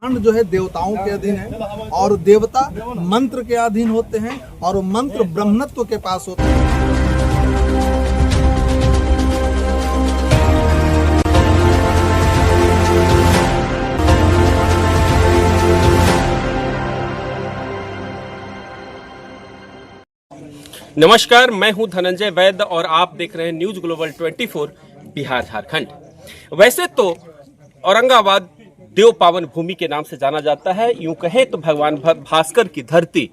जो है देवताओं के अधीन है और देवता मंत्र के अधीन होते हैं और मंत्र ब्रह्मत्व के पास होते हैं। नमस्कार, मैं हूं धनंजय वैद्य और आप देख रहे हैं न्यूज ग्लोबल 24 बिहार झारखंड। वैसे तो औरंगाबाद देव पावन भूमि के नाम से जाना जाता है। यूं कहे तो भगवान भास्कर की धरती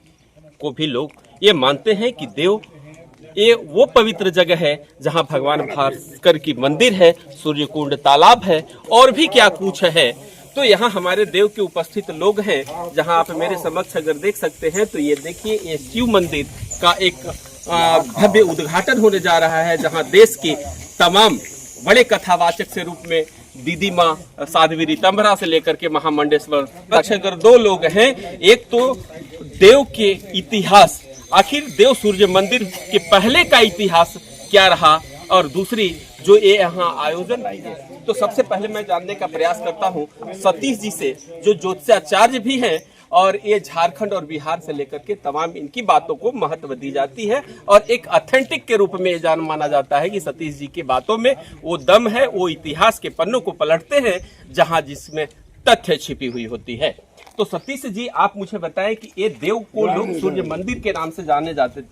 को भी लोग ये मानते हैं कि देव ये वो पवित्र जगह है जहां भगवान भास्कर की मंदिर है, सूर्यकुंड तालाब है और भी क्या कुछ है। तो यहाँ हमारे देव के उपस्थित लोग हैं। जहां आप मेरे समक्ष अगर देख सकते हैं तो ये देखिए, ये शिव मंदिर का एक भव्य उद्घाटन होने जा रहा है, जहां देश के तमाम बड़े कथावाचक से रूप में दीदी माँ साध्वी रीतंभरा से लेकर के महामंडेश्वर अगर दो लोग हैं। एक तो देव के इतिहास, आखिर देव सूर्य मंदिर के पहले का इतिहास क्या रहा, और दूसरी जो ये यहाँ आयोजन है। तो सबसे पहले मैं जानने का प्रयास करता हूँ सतीश जी से, जो ज्योतिषाचार्य भी हैं और ये झारखंड और बिहार से लेकर के तमाम इनकी बातों को महत्व दी जाती है और एक ऑथेंटिक के रूप में जान माना जाता है कि सतीश जी की बातों में वो दम है, वो इतिहास के पन्नों को पलटते हैं जहां जिसमें तथ्य छिपी हुई होती है। तो सतीश जी, आप मुझे बताएं कि ये देव को लोग सूर्य मंदिर के नाम से जाने जाते,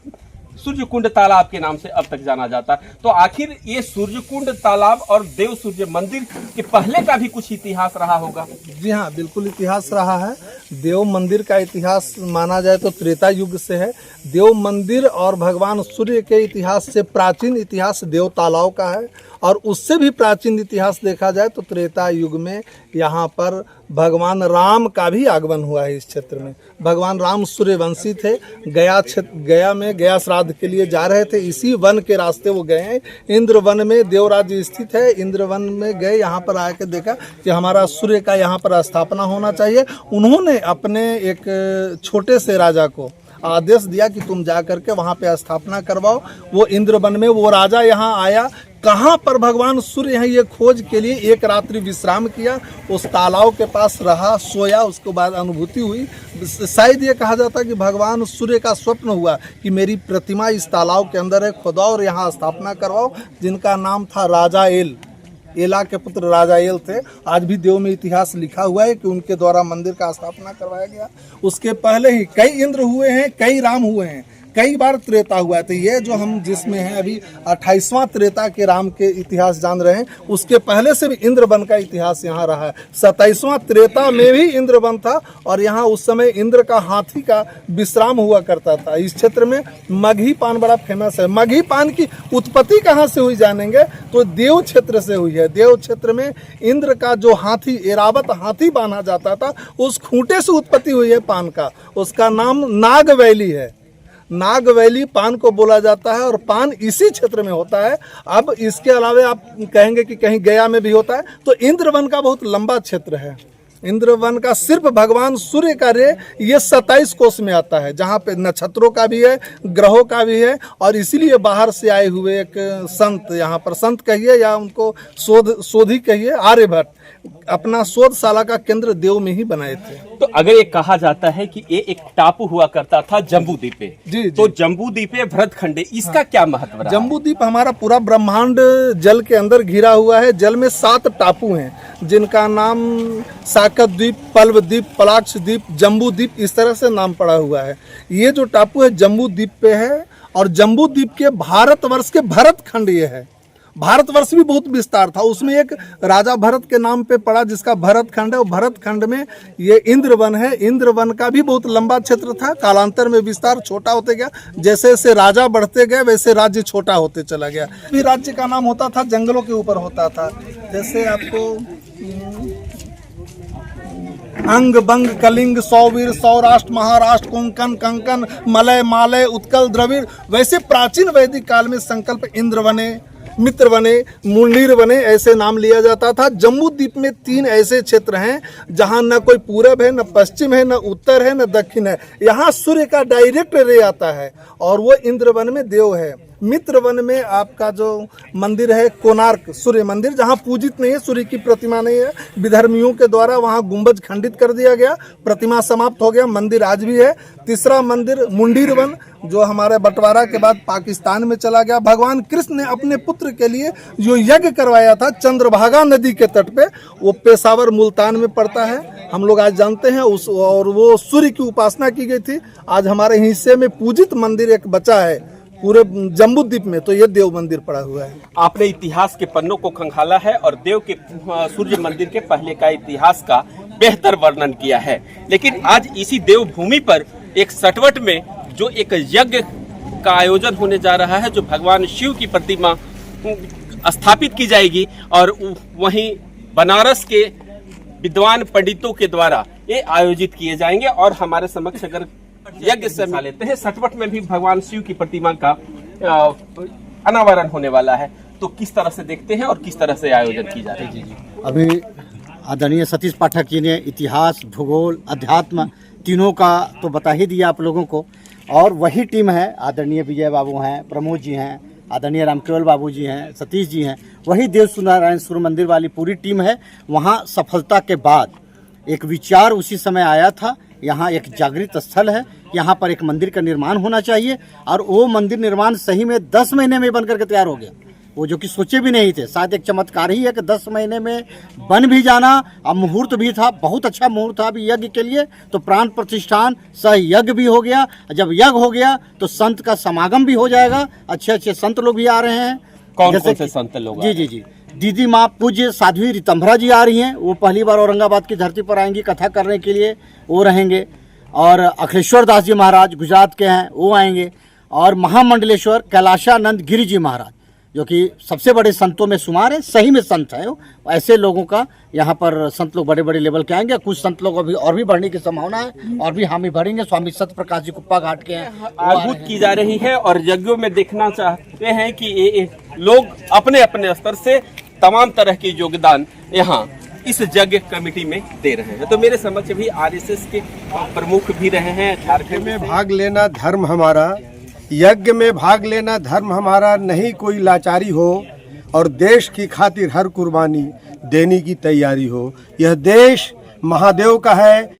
सूर्यकुंड तालाब के नाम से अब तक जाना जाता है, तो आखिर ये सूर्यकुंड तालाब और देव सूर्य मंदिर के पहले का भी कुछ इतिहास रहा होगा? जी हाँ, बिल्कुल इतिहास रहा है। देव मंदिर का इतिहास माना जाए तो त्रेता युग से है। देव मंदिर और भगवान सूर्य के इतिहास से प्राचीन इतिहास देव तालाब का है और उससे भी प्राचीन इतिहास देखा जाए तो त्रेता युग में यहाँ पर भगवान राम का भी आगमन हुआ है। इस क्षेत्र में भगवान राम सूर्यवंशी थे। गया में गया श्राद्ध के लिए जा रहे थे, इसी वन के रास्ते वो गए हैं। इंद्र वन में देवराज्य स्थित है। इंद्र वन में गए, यहाँ पर आके देखा कि हमारा सूर्य का यहाँ पर स्थापना होना चाहिए। उन्होंने अपने एक छोटे से राजा को आदेश दिया कि तुम जा करके वहाँ पे स्थापना करवाओ। वो इंद्र वन में वो राजा यहाँ आया, कहाँ पर भगवान सूर्य हैं ये खोज के लिए एक रात्रि विश्राम किया, उस तालाब के पास रहा, सोया। उसके बाद अनुभूति हुई, शायद ये कहा जाता है कि भगवान सूर्य का स्वप्न हुआ कि मेरी प्रतिमा इस तालाब के अंदर है, खुदाओ और यहाँ स्थापना करवाओ, जिनका नाम था राजा एला के पुत्र राजा एल थे। आज भी देव में इतिहास लिखा हुआ है कि उनके द्वारा मंदिर का स्थापना करवाया गया। उसके पहले ही कई इंद्र हुए हैं, कई राम हुए हैं, कई बार त्रेता हुआ है। तो ये जो हम जिसमें हैं अभी 28वां त्रेता के राम के इतिहास जान रहे हैं, उसके पहले से भी इंद्र वन का इतिहास यहाँ रहा है। 27वां त्रेता में भी इंद्र वन था और यहाँ उस समय इंद्र का हाथी का विश्राम हुआ करता था। इस क्षेत्र में मगही पान बड़ा फेमस है। मगही पान की उत्पत्ति कहाँ से हुई जानेंगे तो देव क्षेत्र से हुई है। देव क्षेत्र में इंद्र का जो हाथी, एरावत हाथी बांधा जाता था, उस खूंटे से उत्पत्ति हुई है पान का। उसका नाम नागवैली है। नागवैली पान को बोला जाता है और पान इसी क्षेत्र में होता है। अब इसके अलावा आप कहेंगे कि कहीं गया में भी होता है, तो इंद्रवन का बहुत लंबा क्षेत्र है। इंद्रवन का सिर्फ भगवान सूर्य का रे ये 27 कोष में आता है, जहाँ पे नक्षत्रों का भी है, ग्रहों का भी है। और इसीलिए बाहर से आए हुए एक संत, यहाँ पर संत कहिए या उनको शोधी कहिए, आर्यभट्ट अपना शोधशाला का केंद्र देव में ही बनाए थे। तो अगर ये कहा जाता है कि ये एक टापू हुआ करता था जम्बू द्वीपे, जी, तो जम्बू द्वीपे भरतखंड, इसका क्या महत्व रहा? जम्बू द्वीप हमारा पूरा ब्रह्मांड जल के अंदर घिरा हुआ है। जल में 7 टापू हैं जिनका नाम साकत द्वीप, पल्व द्वीप, पलाक्ष द्वीप, जम्बू द्वीप, इस तरह से नाम पड़ा हुआ है। ये जो टापू है जम्बू द्वीप पे है और जम्बू द्वीप के भारतवर्ष के भरतखंड ये है। भारतवर्ष भी बहुत विस्तार था, उसमें एक राजा भरत के नाम पे पड़ा जिसका भरतखंड है। और भरतखंड में ये इंद्रवन है। इंद्रवन का भी बहुत लंबा क्षेत्र था। कालांतर में विस्तार छोटा होते गया, जैसे जैसे राजा बढ़ते गए वैसे राज्य छोटा होते चला गया। भी राज्य का नाम होता था, जंगलों के ऊपर होता था। जैसे आपको अंग, बंग, कलिंग, सौवीर, सौराष्ट्र, महाराष्ट्र, कोंकण, कंकन, मलय, मालय, उत्कल, द्रविड़, वैसे प्राचीन वैदिक काल में संकल्प इंद्र बने, मित्र बने, मुंडीर बने, ऐसे नाम लिया जाता था। जम्बू द्वीप में 3 ऐसे क्षेत्र हैं जहां न कोई पूरब है, न पश्चिम है, न उत्तर है, न दक्षिण है। यहाँ सूर्य का डायरेक्ट रे आता है और वो इंद्रवन में देव है। मित्र वन में आपका जो मंदिर है कोणार्क सूर्य मंदिर, जहाँ पूजित नहीं है, सूर्य की प्रतिमा नहीं है, विधर्मियों के द्वारा वहाँ गुंबज खंडित कर दिया गया, प्रतिमा समाप्त हो गया, मंदिर आज भी है। तीसरा मंदिर मुंडीर वन, जो हमारे बंटवारा के बाद पाकिस्तान में चला गया। भगवान कृष्ण ने अपने पुत्र के लिए जो यज्ञ करवाया था चंद्रभागा नदी के तट पे, वो पेशावर मुल्तान में पड़ता है, हम लोग आज जानते हैं उस, और वो सूर्य की उपासना की गई थी। आज हमारे हिस्से में पूजित मंदिर एक बचा है पूरे जम्बू द्वीप में, तो ये देव मंदिर पड़ा हुआ है। आपने इतिहास के पन्नों को खंगाला है और देव के सूर्य मंदिर के पहले का इतिहास का बेहतर वर्णन किया है। लेकिन आज इसी देव भूमि पर एक सटवट में जो एक यज्ञ का आयोजन होने जा रहा है, जो भगवान शिव की प्रतिमा स्थापित की जाएगी और वहीं बनारस के विद्वान पंडितों के द्वारा ये आयोजित किए जाएंगे। और हमारे समक्ष अगर यज्ञ से मिला लेते हैं, सटवट में भी भगवान शिव की प्रतिमा का अनावरण होने वाला है, तो किस तरह से देखते हैं और किस तरह से आयोजन की जा रही है? अभी आदरणीय सतीश पाठक जी ने इतिहास, भूगोल, अध्यात्म तीनों का तो बता ही दिया आप लोगों को, और वही टीम है, आदरणीय विजय बाबू हैं, प्रमोद जी हैं, आदरणीय रामकेवल बाबू जी हैं, सतीश जी हैं, वही देव सूर्यनारायण सूर्य मंदिर वाली पूरी टीम है। वहाँ सफलता के बाद एक विचार उसी समय आया था, यहाँ एक जागृत स्थल है, यहाँ पर एक मंदिर का निर्माण होना चाहिए, और वो मंदिर निर्माण सही में 10 महीने में बन करके तैयार हो गया, वो जो कि सोचे भी नहीं थे। शायद एक चमत्कार ही है कि 10 महीने में बन भी जाना। अब मुहूर्त भी था, बहुत अच्छा मुहूर्त था अभी यज्ञ के लिए, तो प्राण प्रतिष्ठान सह यज्ञ भी हो गया। जब यज्ञ हो गया तो संत का समागम भी हो जाएगा, अच्छे अच्छे संत लोग भी आ रहे हैं। कौन से संत लोग? जी, दीदी माँ पूज्य साध्वी रितंभरा जी आ रही हैं, वो पहली बार औरंगाबाद की धरती पर आएंगी कथा करने के लिए, वो रहेंगे। और अखिलेश्वर दास जी महाराज गुजरात के हैं, वो आएंगे। और महामंडलेश्वर कैलाशानंद गिरी जी महाराज, जो कि सबसे बड़े संतों में शुमार है, सही में संत है। ऐसे लोगों का यहाँ पर संत लोग बड़े बड़े लेवल के आएंगे। कुछ संत लोग अभी और भी बढ़ने की संभावना है, और भी हामी भरेंगे। स्वामी सत्य प्रकाश जी कुप्पा घाट के हैं, आगूत की जा रही है। और यज्ञों में देखना चाहते हैं कि ये लोग अपने अपने स्तर से तमाम तरह के योगदान यहाँ इस यज्ञ कमेटी में दे रहे हैं। तो मेरे समक्ष भी आरएसएस के प्रमुख भी रहे हैं। झारखंड में भाग लेना धर्म हमारा, यज्ञ में भाग लेना धर्म हमारा, नहीं कोई लाचारी हो, और देश की खातिर हर कुर्बानी देने की तैयारी हो। यह देश महादेव का है।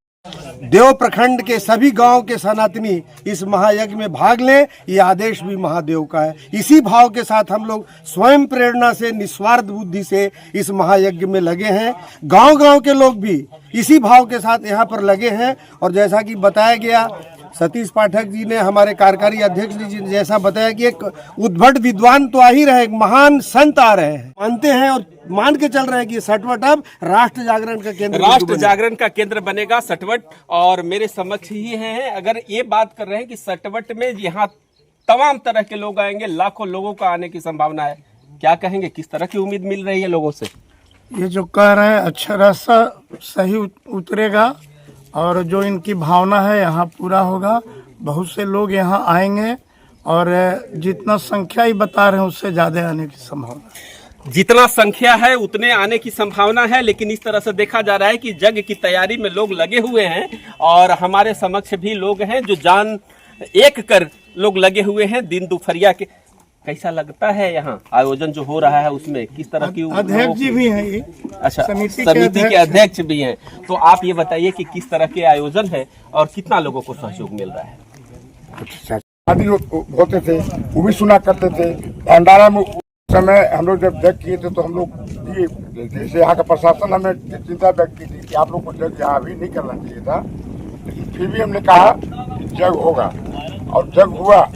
देव प्रखंड के सभी गांव के सनातनी इस महायज्ञ में भाग लें, ये आदेश भी महादेव का है। इसी भाव के साथ हम लोग स्वयं प्रेरणा से, निस्वार्थ बुद्धि से इस महायज्ञ में लगे हैं। गांव गांव के लोग भी इसी भाव के साथ यहाँ पर लगे हैं। और जैसा कि बताया गया, सतीश पाठक जी ने, हमारे कार्यकारी अध्यक्ष जी ने जैसा बताया कि एक उद्भट विद्वान तो आ ही रहे, एक महान संत आ रहे हैं। मानते हैं और मान के चल रहे हैं कि सटवट अब राष्ट्र जागरण का केंद्र, राष्ट्र जागरण का केंद्र बनेगा सटवट। और मेरे समक्ष ही है, अगर ये बात कर रहे हैं कि सटवट में यहाँ तमाम तरह के लोग आएंगे, लाखों लोगों का आने की संभावना है, क्या कहेंगे, किस तरह की उम्मीद मिल रही है लोगों से? ये जो कह रहे हैं अच्छा रास्ता सही उतरेगा, और जो इनकी भावना है यहाँ पूरा होगा। बहुत से लोग यहाँ आएंगे, और जितना संख्या ही बता रहे हैं उससे ज़्यादा आने की संभावना। जितना संख्या है उतने आने की संभावना है। लेकिन इस तरह से देखा जा रहा है कि यज्ञ की तैयारी में लोग लगे हुए हैं, और हमारे समक्ष भी लोग हैं जो जान एक कर लोग लगे हुए हैं दिन दोपहरिया के। कैसा लगता है यहाँ आयोजन जो हो रहा है, उसमें किस तरह की? अध्यक्ष जी भी हैं ये, अच्छा, समिति के अध्यक्ष भी हैं। तो आप ये बताइए कि किस तरह के आयोजन है और कितना लोगों को सहयोग मिल रहा है? शादी होते थे, वो भी सुना करते थे। भंडारा में समय हम लोग जब जग किए थे, तो हम लोग ये जैसे यहाँ का प्रशासन हमें चिंता व्यक्त की थी कि आप लोग को जग यहाँ भी नहीं करना चाहिए था, लेकिन फिर भी हमने कहा कि जग होगा, और जग हुआ।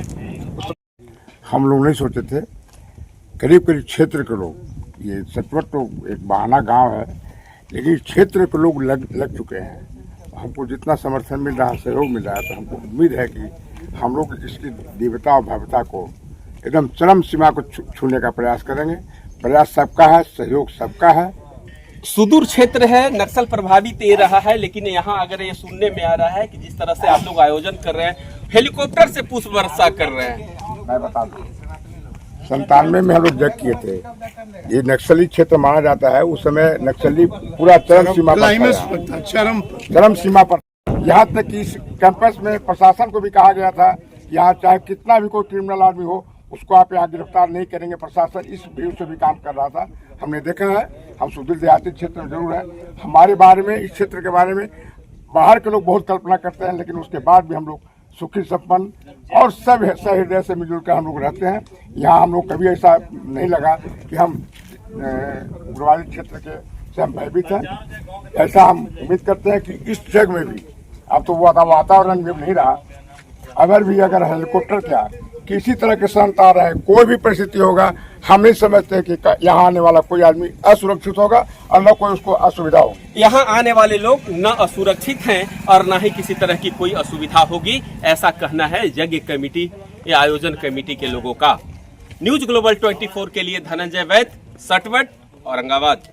हम लोग नहीं सोचे थे, करीब करीब क्षेत्र के लोग, ये सटवट तो एक बहाना गांव है, लेकिन क्षेत्र के लोग लग चुके हैं। हमको जितना समर्थन मिल रहा है, सहयोग मिल रहा है, तो हमको उम्मीद है कि हम लोग इसकी दिव्यता और भव्यता को एकदम चरम सीमा को छूने का प्रयास करेंगे। प्रयास सबका है, सहयोग सबका है। सुदूर क्षेत्र है, नक्सल प्रभावित ये रहा है, लेकिन यहाँ अगर ये सुनने में आ रहा है कि जिस तरह से आप लोग आयोजन कर रहे हैं, हेलीकॉप्टर से पुष्प वर्षा कर रहे हैं। मैं बता दूं, 97 में हम लोग जग किए थे। ये नक्सली क्षेत्र माना जाता है। उस समय नक्सली पूरा चरम सीमा पर, चरम सीमा पर, यहाँ तक कि इस कैंपस में प्रशासन को भी कहा गया था, यहाँ चाहे कितना भी कोई क्रिमिनल आदमी हो, उसको आप यहाँ गिरफ्तार नहीं करेंगे। प्रशासन इस व्यू से भी काम कर रहा था, हमने देखा है। हम सुदूर देहाती क्षेत्र में जरूर है, हमारे बारे में, इस क्षेत्र के बारे में बाहर के लोग बहुत कल्पना करते हैं, लेकिन उसके बाद भी हम लोग सुखी संपन्न और सब सहृदय से मिलजुल कर हम लोग रहते हैं। यहाँ हम लोग कभी ऐसा नहीं लगा कि हम उग्रवादी क्षेत्र के से हम भयभीत हैं। ऐसा हम उम्मीद करते हैं कि इस जग में भी, अब तो वो वातावरण भी नहीं रहा, अगर हेलीकॉप्टर क्या किसी तरह के संत आ रहे हैं, कोई भी परिस्थिति होगा, हम नहीं समझते कि यहाँ आने वाला कोई आदमी असुरक्षित होगा और न कोई उसको असुविधा होगी। यहाँ आने वाले लोग न असुरक्षित हैं और न ही किसी तरह की कोई असुविधा होगी, ऐसा कहना है यज्ञ कमेटी या आयोजन कमेटी के लोगों का। न्यूज ग्लोबल 24 के लिए धनंजय वैद, सटवट, औरंगाबाद।